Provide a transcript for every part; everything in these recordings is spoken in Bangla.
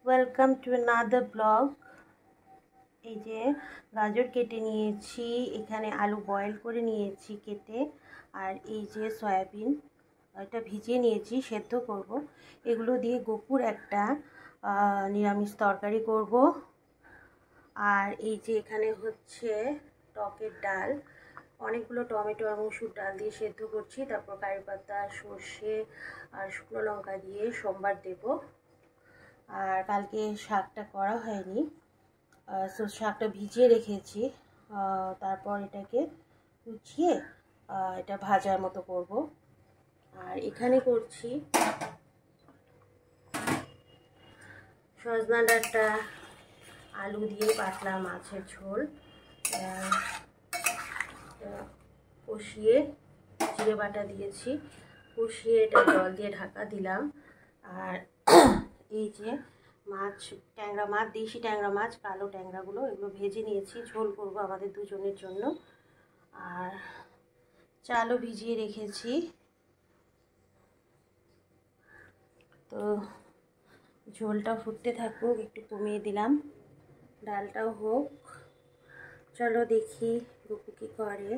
Welcome to another blog. এই যে গাজর কেটে নিয়েছি, এখানে আলু বয়েল করে নিয়েছি কেটে, আর এই যে সয়াবিন এটা ভিজিয়ে নিয়েছি, সেদ্ধ করব। এগুলো দিয়ে গোপুর একটা নিরামিষ তরকারি করব। আর এই যে এখানে হচ্ছে টকের ডাল, অনেকগুলো টমেটো আর মসুর ডাল দিয়ে সেদ্ধ করছি। তারপর কারি পাতা, সর্ষে আর শুকনো লঙ্কা দিয়ে সোমবার দেব। আর কালকে শাকটা করা হয়নি, সো শাকটা ভিজিয়ে রেখেছি। তারপর এটাকে কুচিয়ে এটা ভাজার মতো করব। আর এখানে করছি সজনা ডাঁটা আলু দিয়ে পাতলা মাছের ঝোল, কষিয়ে জিরে বাটা দিয়েছি, কষিয়ে এটা জল দিয়ে ঢাকা দিলাম। আর এই যে মাছ, ট্যাংরা মাছ, দেশি ট্যাংরা মাছ, কালো ট্যাংরাগুলো, এগুলো ভেজে নিয়েছি, ঝোল করব আমাদের দুজনের জন্য। আর চালও ভিজিয়ে রেখেছি। তো ঝোলটা ফুটতে থাকুক, একটু কমিয়ে দিলাম, ডালটাও হোক। চলো দেখি গুপু কি করে।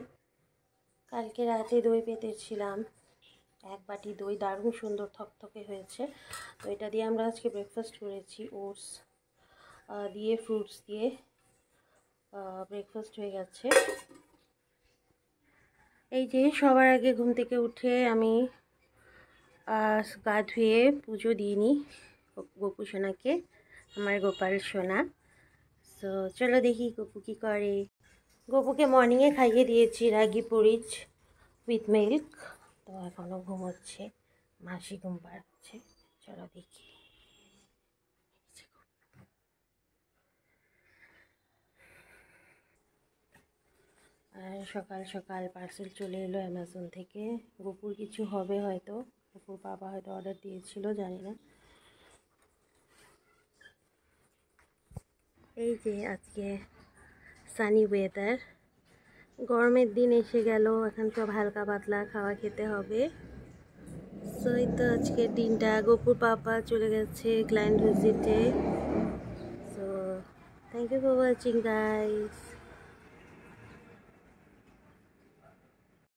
কালকে রাতে দই পেতেছিলাম, এক বাটি দই, দারুণ সুন্দর থকথকে হয়েছে। তো এটা দিয়ে আমরা আজকে ব্রেকফাস্ট করেছি, ওটস দিয়ে, ফ্রুটস দিয়ে ব্রেকফাস্ট হয়ে গেছে। এই যে সবার আগে ঘুম থেকে উঠে আমি গা ধুয়ে পুজো দিইনি গোপু সোনাকে, আমার গোপাল সোনা। তো চলো দেখি গোপু কী করে। গোপুকে মর্নিংয়ে খাইয়ে দিয়েছি রাগি পরিচ উইথ মিল্ক, তো এখনও ঘুমোচ্ছে, মাসি ঘুম পাড়াচ্ছে। চলো দেখি। আর সকাল সকাল পার্সেল চলে এলো অ্যামাজন থেকে। গোপুর কিছু হবে হয়তো, গোপুর বাবা হয়তো অর্ডার দিয়েছিল, জানি না। এই যে আজকে সানি ওয়েদার, গরমের দিন এসে গেল, এখন সব হালকা পাতলা খাওয়া খেতে হবে। সো এই তো আজকের দিনটা। গোপুর পাপা চলে গেছে ক্লায়েন্ট ভিজিটে। So thank you for watching guys.